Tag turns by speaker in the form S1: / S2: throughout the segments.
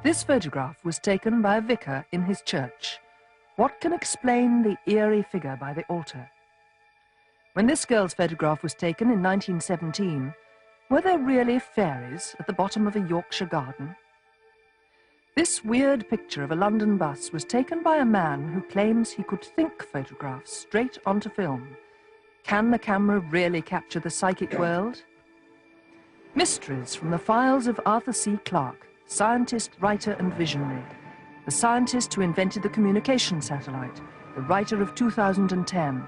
S1: This photograph was taken by a vicar in his church. What can explain the eerie figure by the altar? When this girl's photograph was taken in 1917, were there really fairies at the bottom of a Yorkshire garden? This weird picture of a London bus was taken by a man who claims he could think photographs straight onto film. Can the camera really capture the psychic world? Mysteries from the files of Arthur C. Clarke, scientist, writer and visionary. The scientist who invented the communication satellite, the writer of 2010,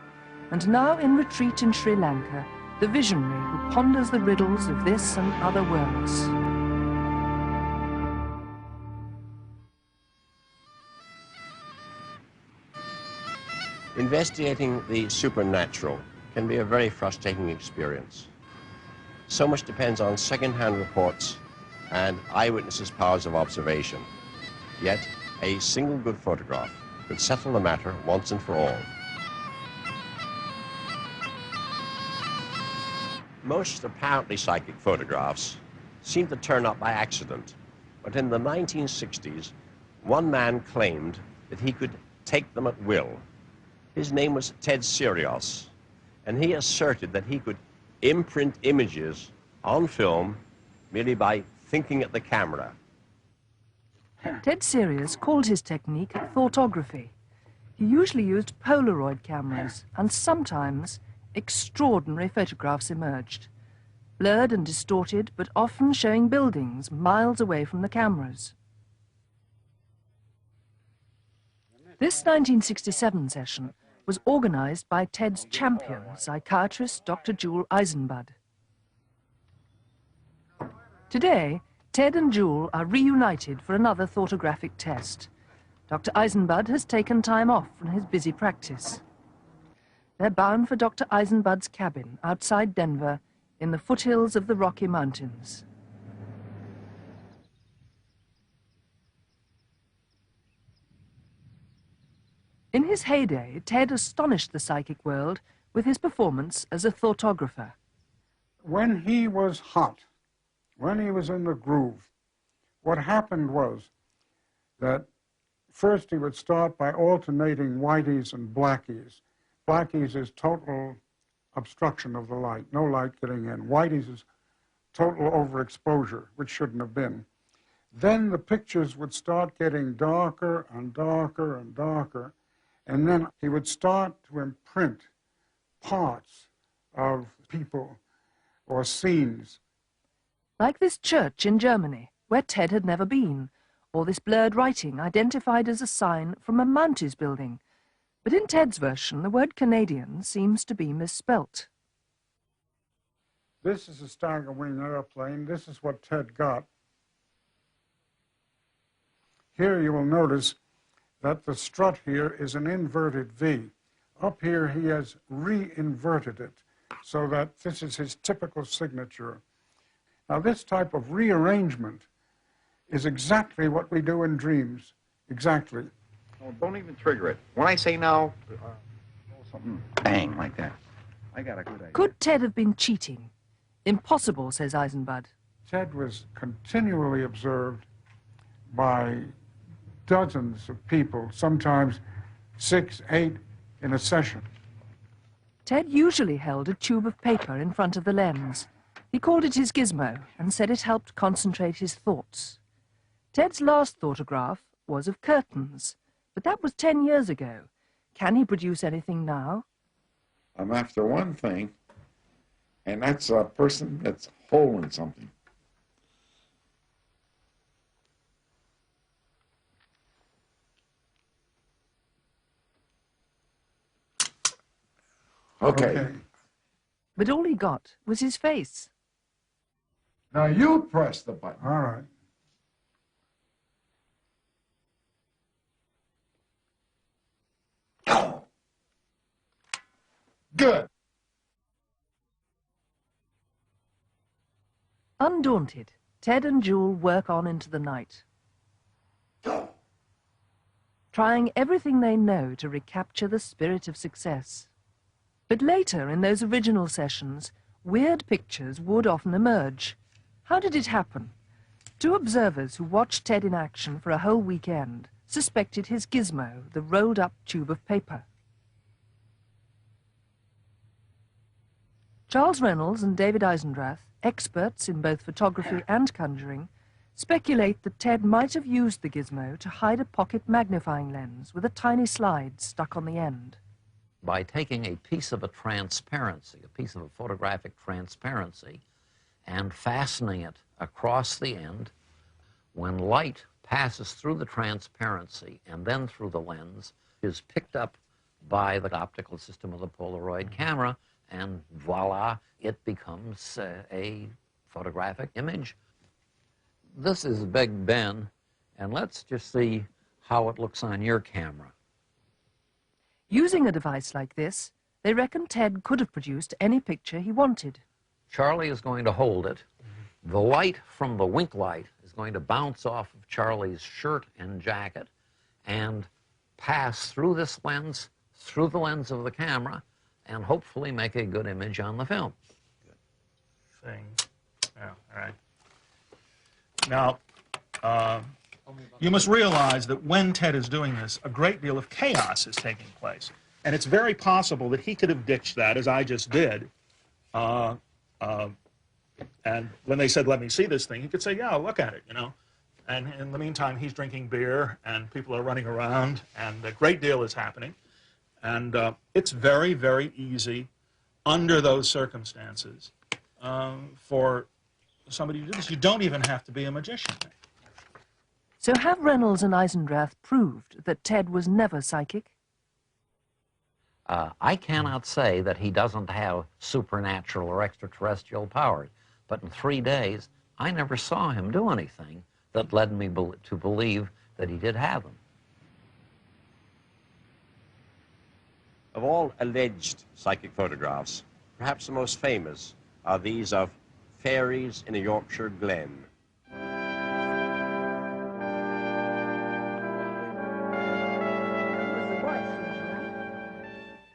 S1: and now in retreat in Sri Lanka, the visionary who ponders the riddles of this and other worlds.
S2: Investigating the supernatural can be a very frustrating experience. So much depends on second-hand reports and eyewitnesses' powers of observation. Yet, a single good photograph could settle the matter once and for all. Most apparently psychic photographs seem to turn up by accident, but in the 1960s, one man claimed that he could take them at will. His name was Ted Sirius, and he asserted that he could imprint images on film merely by thinking at the camera.
S1: Ted Sirius called his technique thoughtography. He usually used Polaroid cameras, and sometimes extraordinary photographs emerged, blurred and distorted, but often showing buildings miles away from the cameras. This 1967 session was organized by Ted's champion, psychiatrist Dr. Jewel Eisenbud. Today, Ted and Jewel are reunited for another thoughtographic test. Dr. Eisenbud has taken time off from his busy practice. They're bound for Dr. Eisenbud's cabin outside Denver in the foothills of the Rocky Mountains. In his heyday, Ted astonished the psychic world with his performance as a thoughtographer.
S3: When he was hot, when he was in the groove, what happened was that first he would start by alternating whiteys and blackies. Blackies is total obstruction of the light, no light getting in. Whiteys is total overexposure, which shouldn't have been. Then the pictures would start getting darker and darker and darker, and then he would start to imprint parts of people or scenes.
S1: Like this church in Germany, where Ted had never been, or this blurred writing identified as a sign from a Mounties building. But in Ted's version, the word Canadian seems to be misspelt.
S3: This is a stagger wing airplane. This is what Ted got. Here you will notice that the strut here is an inverted V. Up here he has re-inverted it so that this is his typical signature. Now this type of rearrangement is exactly what we do in dreams. Exactly.
S4: Oh, don't even trigger it. When I say now, something bang like that. I got a good idea.
S1: Could Ted have been cheating? Impossible, says Eisenbud.
S3: Ted was continually observed by dozens of people, sometimes 6, 8 in a session.
S1: Ted usually held a tube of paper in front of the lens. He called it his gizmo and said it helped concentrate his thoughts. Ted's last thoughtograph was of curtains, but that was 10 years ago. Can he produce anything now?
S5: I'm after one thing, and that's a person that's holding something. Okay.
S1: But all he got was his face.
S5: Now you press the button.
S3: All right.
S5: Oh. Good.
S1: Undaunted, Ted and Jewel work on into the night, trying everything they know to recapture the spirit of success. But later, in those original sessions, weird pictures would often emerge. How did it happen? Two observers who watched Ted in action for a whole weekend suspected his gizmo, the rolled-up tube of paper. Charles Reynolds and David Eisendrath, experts in both photography and conjuring, speculate that Ted might have used the gizmo to hide a pocket magnifying lens with a tiny slide stuck on the end.
S6: By taking a piece of a transparency, a piece of a photographic transparency, and fastening it across the end, when light passes through the transparency and then through the lens, is picked up by the optical system of the Polaroid camera, and voila, it becomes a photographic image. This is Big Ben, and let's just see how it looks on your camera.
S1: Using a device like this, they reckon Ted could have produced any picture he wanted.
S6: Charlie is going to hold it. The light from the wink light is going to bounce off of Charlie's shirt and jacket and pass through this lens, through the lens of the camera, and hopefully make a good image on the film.
S7: Thing. Yeah, all right. Now, you must realize that when Ted is doing this, a great deal of chaos is taking place. And it's very possible that he could have ditched that, as I just did. And when they said, let me see this thing, he could say, yeah, look at it, you know. And in the meantime, he's drinking beer, and people are running around, and a great deal is happening. And it's very, very easy, under those circumstances, for somebody to do this. You don't even have to be a magician.
S1: So have Reynolds and Eisendrath proved that Ted was never psychic?
S6: I cannot say that he doesn't have supernatural or extraterrestrial powers, but in 3 days, I never saw him do anything that led me to believe that he did have them.
S2: Of all alleged psychic photographs, perhaps the most famous are these of fairies in a Yorkshire glen.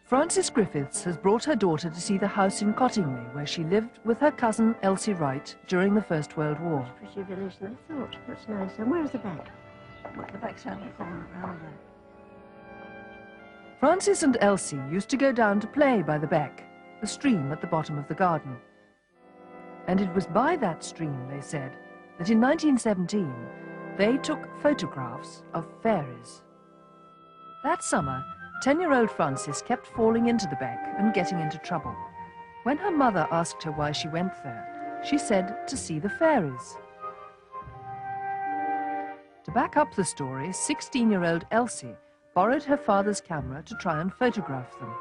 S1: Frances Griffiths has brought her daughter to see the house in Cottingley, where she lived with her cousin Elsie Wright during the First World War.
S8: Pretty village, I thought. That's nice. And where's the back? What, the back's around the corner, around there.
S1: Frances and Elsie used to go down to play by the beck, the stream at the bottom of the garden. And it was by that stream, they said, that in 1917 they took photographs of fairies. That summer, 10-year-old Frances kept falling into the beck and getting into trouble. When her mother asked her why she went there, she said to see the fairies. To back up the story, 16-year-old Elsie borrowed her father's camera to try and photograph them.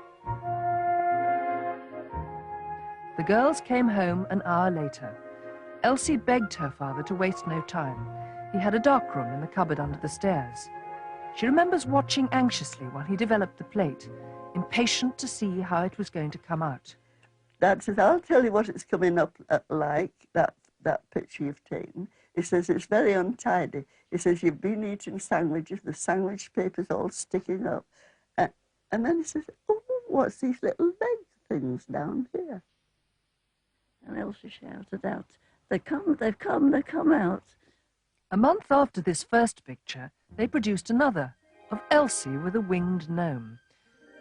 S1: The girls came home an hour later. Elsie begged her father to waste no time. He had a darkroom in the cupboard under the stairs. She remembers watching anxiously while he developed the plate, impatient to see how it was going to come out.
S8: Dad says, I'll tell you what it's coming up like, that picture you've taken. He says, it's very untidy. He says, you've been eating sandwiches, the sandwich paper's all sticking up. And then he says, oh, what's these little leg things down here? And Elsie shouted out, they've come out.
S1: A month after this first picture, they produced another, of Elsie with a winged gnome.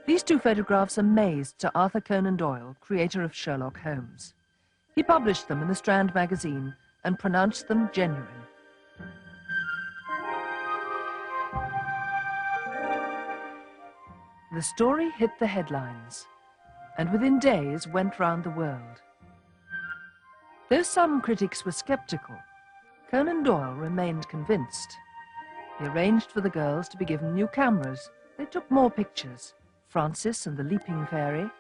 S1: These two photographs amazed Sir Arthur Conan Doyle, creator of Sherlock Holmes. He published them in the Strand magazine and pronounced them genuine. The story hit the headlines, and within days went round the world. Though some critics were skeptical, Conan Doyle remained convinced. He arranged for the girls to be given new cameras. They took more pictures. Frances and the leaping fairy,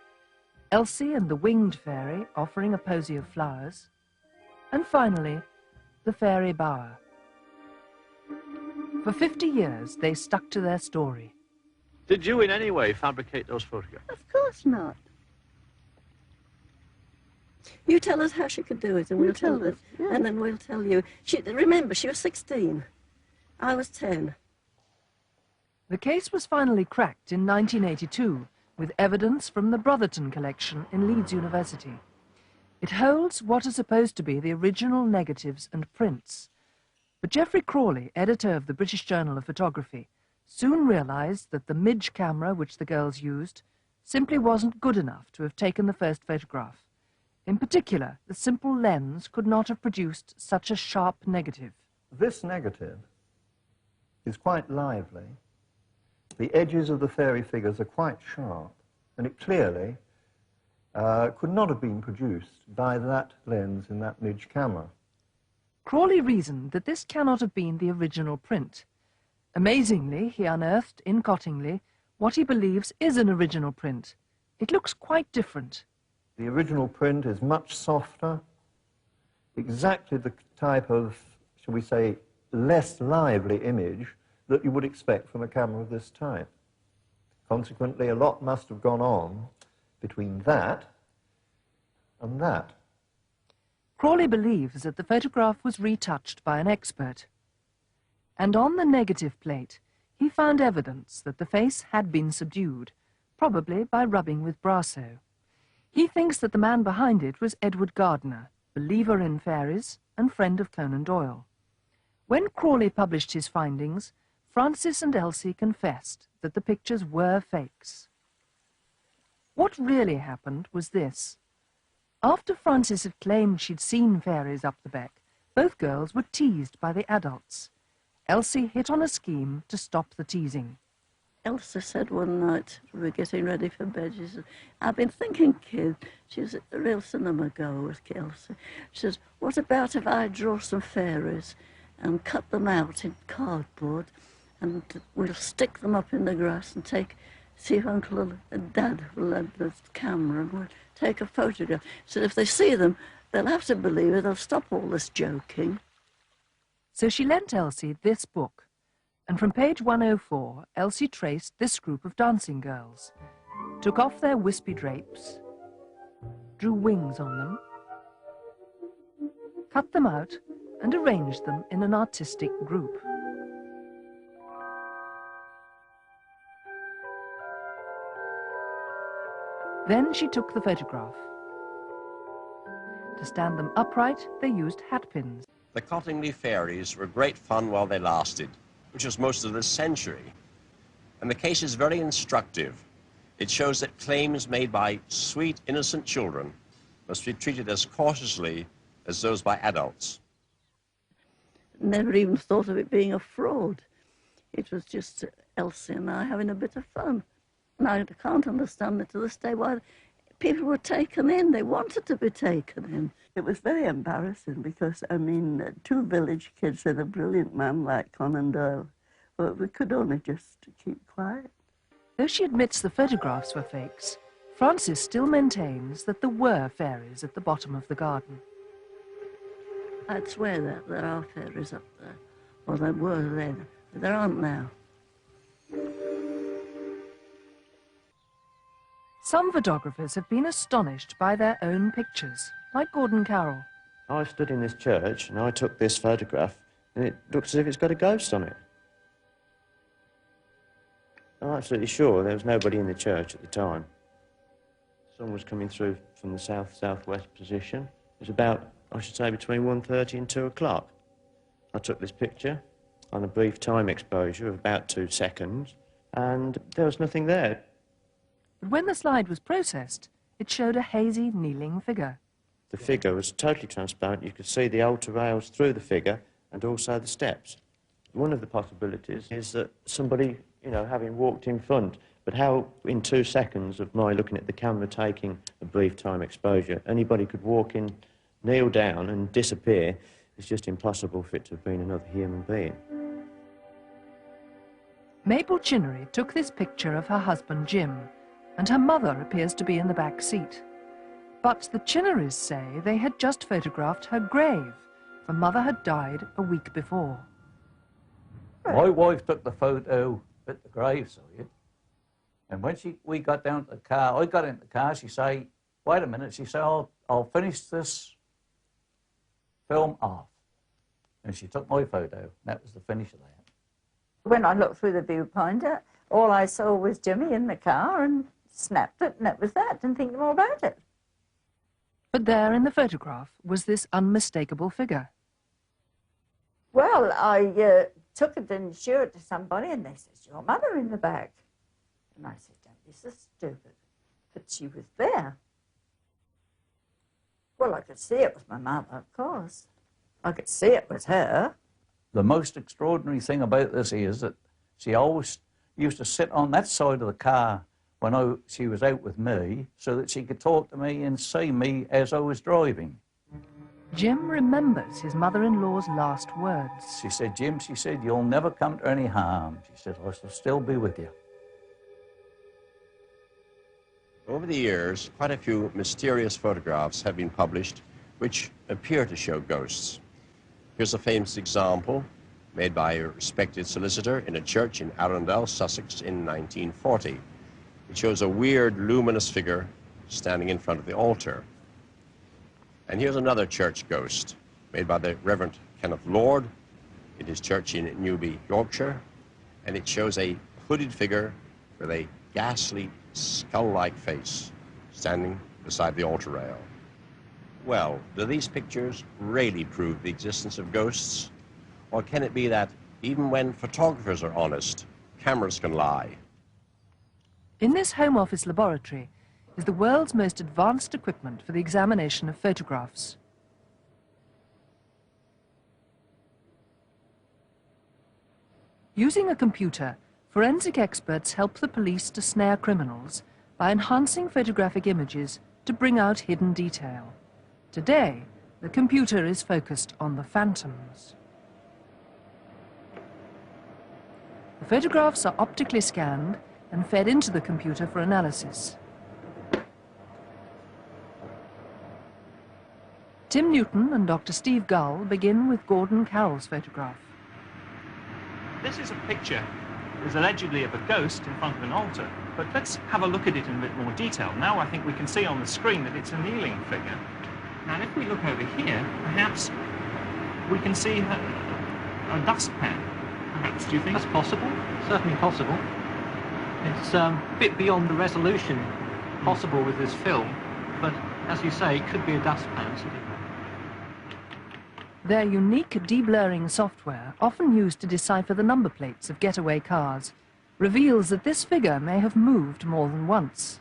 S1: Elsie and the winged fairy offering a posy of flowers, and finally, the fairy bower. For 50 years, they stuck to their story.
S9: Did you in any way fabricate those photographs?
S8: Of course not. You tell us how she could do it, and we'll tell us. Yeah. And then we'll tell you. Remember, she was 16. I was 10.
S1: The case was finally cracked in 1982 with evidence from the Brotherton collection in Leeds University. It holds what are supposed to be the original negatives and prints. But Geoffrey Crawley, editor of the British Journal of Photography, soon realised that the midge camera which the girls used simply wasn't good enough to have taken the first photograph. In particular, the simple lens could not have produced such a sharp negative.
S10: This negative is quite lively. The edges of the fairy figures are quite sharp, and it clearly could not have been produced by that lens in that midge camera.
S1: Crawley reasoned that this cannot have been the original print. Amazingly, he unearthed in Cottingley what he believes is an original print. It looks quite different.
S10: The original print is much softer, exactly the type of, shall we say, less lively image that you would expect from a camera of this type. Consequently, a lot must have gone on between that and that.
S1: Crawley believes that the photograph was retouched by an expert. And on the negative plate, he found evidence that the face had been subdued, probably by rubbing with Brasso. He thinks that the man behind it was Edward Gardner, believer in fairies and friend of Conan Doyle. When Crawley published his findings, Francis and Elsie confessed that the pictures were fakes. What really happened was this. After Francis had claimed she'd seen fairies up the beck, both girls were teased by the adults. Elsie hit on a scheme to stop the teasing.
S8: Elsa said one night, we were getting ready for bed, she said, I've been thinking, kid, she was a real cinema goer with Elsa. She says, what about if I draw some fairies and cut them out in cardboard and we'll stick them up in the grass and see if Uncle and Dad will have the camera and we'll take a photograph. She said, if they see them, they'll have to believe it, they'll stop all this joking.
S1: So she lent Elsie this book, and from page 104, Elsie traced this group of dancing girls, took off their wispy drapes, drew wings on them, cut them out, and arranged them in an artistic group. Then she took the photograph. To stand them upright, they used hat pins.
S2: The Cottingley fairies were great fun while they lasted, which was most of this century. And the case is very instructive. It shows that claims made by sweet, innocent children must be treated as cautiously as those by adults.
S8: Never even thought of it being a fraud. It was just Elsie and I having a bit of fun. And I can't understand it to this day why people were taken in. They wanted to be taken in. It was very embarrassing because, I mean, two village kids and a brilliant man like Conan Doyle, but we could only just keep quiet.
S1: Though she admits the photographs were fakes, Francis still maintains that there were fairies at the bottom of the garden.
S8: I'd swear that there are fairies up there, or there were then. There aren't now.
S1: Some photographers have been astonished by their own pictures, like Gordon Carroll.
S11: I stood in this church and I took this photograph and it looks as if it's got a ghost on it. I'm absolutely sure there was nobody in the church at the time. The sun was coming through from the south-southwest position. It was about, I should say, between 1:30 and 2 o'clock. I took this picture on a brief time exposure of about 2 seconds and there was nothing there.
S1: But when the slide was processed, it showed a hazy, kneeling figure.
S11: The figure was totally transparent. You could see the altar rails through the figure and also the steps. One of the possibilities is that somebody, you know, having walked in front, but how in 2 seconds of my looking at the camera taking a brief time exposure, anybody could walk in, kneel down and disappear. It's just impossible for it to have been another human being.
S1: Mabel Chinnery took this picture of her husband Jim, and her mother appears to be in the back seat. But the Chinnerys say they had just photographed her grave, for Mother had died a week before.
S12: My wife took the photo at the graveside, and when we got down to the car, I got in the car, she said, wait a minute, she said, I'll finish this film off. And she took my photo, and that was the finish of that.
S13: When I looked through the viewfinder, all I saw was Jimmy in the car and snapped it, and that was that. Didn't think more about it.
S1: But there in the photograph was this unmistakable figure.
S13: Well, I took it and showed it to somebody, and they said, your mother in the bag. And I said, don't be so stupid. But she was there. Well, I could see it was my mother, of course. I could see it was her.
S12: The most extraordinary thing about this is that she always used to sit on that side of the car when she was out with me so that she could talk to me and see me as I was driving.
S1: Jim remembers his mother-in-law's last words.
S12: She said, Jim, she said, you'll never come to any harm. She said, I shall still be with you.
S2: Over the years, quite a few mysterious photographs have been published which appear to show ghosts. Here's a famous example made by a respected solicitor in a church in Arundel, Sussex in 1940. It shows a weird, luminous figure standing in front of the altar. And here's another church ghost made by the Reverend Kenneth Lord in his church in Newby, Yorkshire. And it shows a hooded figure with a ghastly, skull-like face standing beside the altar rail. Well, do these pictures really prove the existence of ghosts? Or can it be that even when photographers are honest, cameras can lie?
S1: In this Home Office laboratory is the world's most advanced equipment for the examination of photographs. Using a computer, forensic experts help the police to snare criminals by enhancing photographic images to bring out hidden detail. Today, the computer is focused on the phantoms. The photographs are optically scanned and fed into the computer for analysis. Tim Newton and Dr. Steve Gull begin with Gordon Carroll's photograph.
S14: This is a picture, is allegedly of a ghost in front of an altar, but let's have a look at it in a bit more detail. Now I think we can see on the screen that it's a kneeling figure. And if we look over here, perhaps we can see a dustpan. Perhaps, do you think?
S15: That's possible, certainly possible. It's a bit beyond the resolution possible with this film, but as you say, it could be a dustpan.
S1: Their unique deblurring software, often used to decipher the number plates of getaway cars, reveals that this figure may have moved more than once.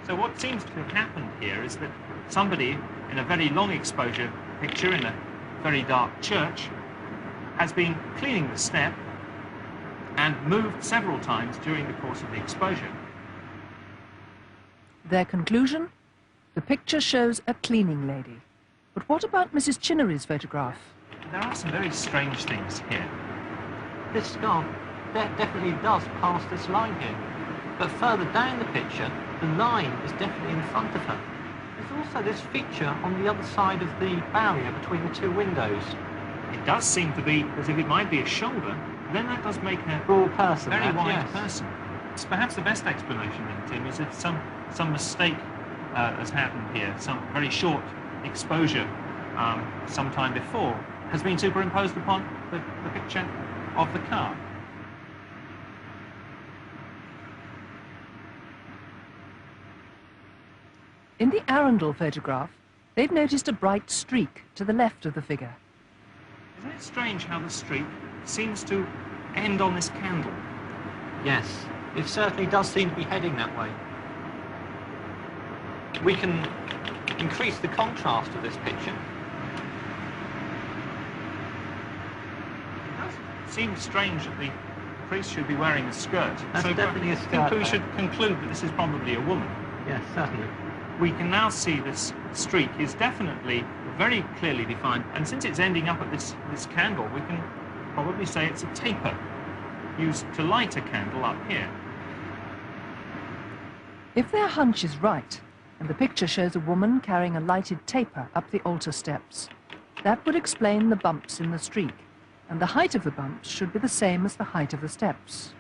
S14: So what seems to have happened here is that somebody in a very long exposure picture in a very dark church has been cleaning the step and moved several times during the course of the exposure.
S1: Their conclusion? The picture shows a cleaning lady. But what about Mrs. Chinnery's photograph?
S14: There are some very strange things here.
S15: This scarf definitely does pass this line here, but further down the picture, the line is definitely in front of her. There's also this feature on the other side of the barrier between the two windows.
S14: It does seem to be as if it might be a shoulder, then that does make her
S15: broad person,
S14: very wide person. It's perhaps the best explanation then, Tim, is that some mistake has happened here, some very short exposure sometime before has been superimposed upon the picture of the car.
S1: In the Arundel photograph, they've noticed a bright streak to the left of the figure.
S14: Isn't it strange how the streak seems to end on this candle?
S15: Yes, it certainly does seem to be heading that way. We can increase the contrast of this picture.
S14: It does seem strange that the priest should be wearing a skirt.
S15: That's
S14: so
S15: definitely a skirt.
S14: I think we should conclude that this is probably a woman.
S15: Yes, certainly.
S14: We can now see this streak is definitely very clearly defined, and since it's ending up at this candle, we can probably say it's a taper used to light a candle up here.
S1: If their hunch is right, and the picture shows a woman carrying a lighted taper up the altar steps, that would explain the bumps in the streak, and the height of the bumps should be the same as the height of the steps.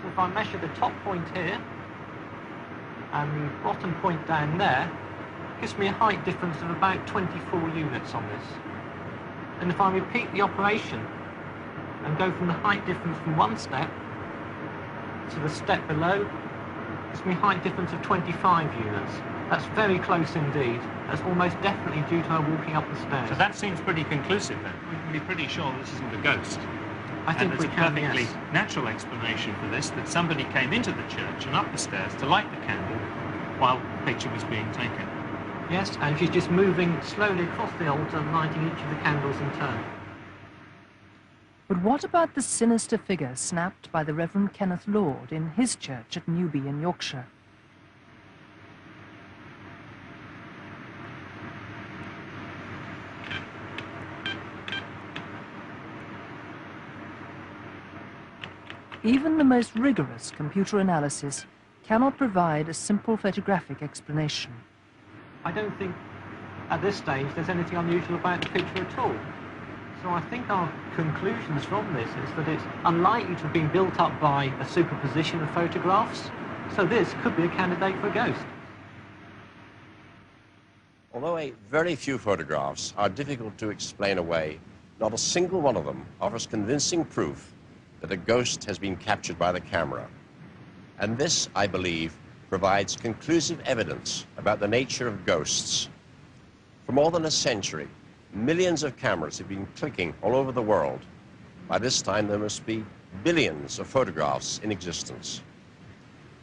S15: So if I measure the top point here, and the bottom point down there, gives me a height difference of about 24 units on this. And if I repeat the operation and go from the height difference from one step to the step below, gives me a height difference of 25 units. That's very close indeed. That's almost definitely due to her walking up the stairs.
S14: So that seems pretty conclusive then. We can be pretty sure this isn't a ghost.
S15: I think
S14: and
S15: we
S14: there's
S15: can,
S14: a perfectly
S15: yes.
S14: natural explanation for this, that somebody came into the church and up the stairs to light the candle while the picture was being taken.
S15: Yes, and she's just moving slowly across the altar and lighting each of the candles in turn.
S1: But what about the sinister figure snapped by the Reverend Kenneth Lord in his church at Newby in Yorkshire? Even the most rigorous computer analysis cannot provide a simple photographic explanation.
S15: I don't think at this stage there's anything unusual about the picture at all. So I think our conclusions from this is that it's unlikely to have been built up by a superposition of photographs. So this could be a candidate for a ghost.
S2: Although a very few photographs are difficult to explain away, not a single one of them offers convincing proof that a ghost has been captured by the camera. And this, I believe, provides conclusive evidence about the nature of ghosts. For more than a century, millions of cameras have been clicking all over the world. By this time, there must be billions of photographs in existence.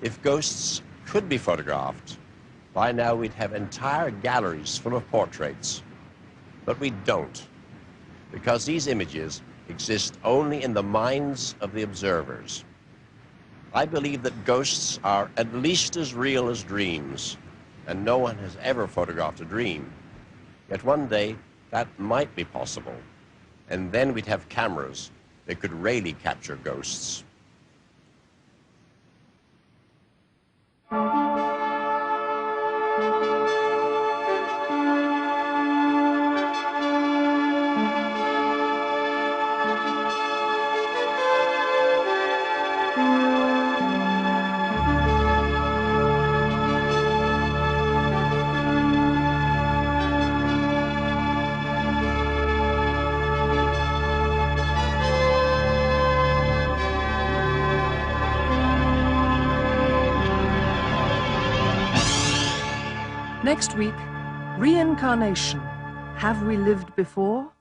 S2: If ghosts could be photographed, by now we'd have entire galleries full of portraits. But we don't, because these images exist only in the minds of the observers. I believe that ghosts are at least as real as dreams, and no one has ever photographed a dream. Yet one day, that might be possible, and then we'd have cameras that could really capture ghosts.
S1: Next week, reincarnation. Have we lived before?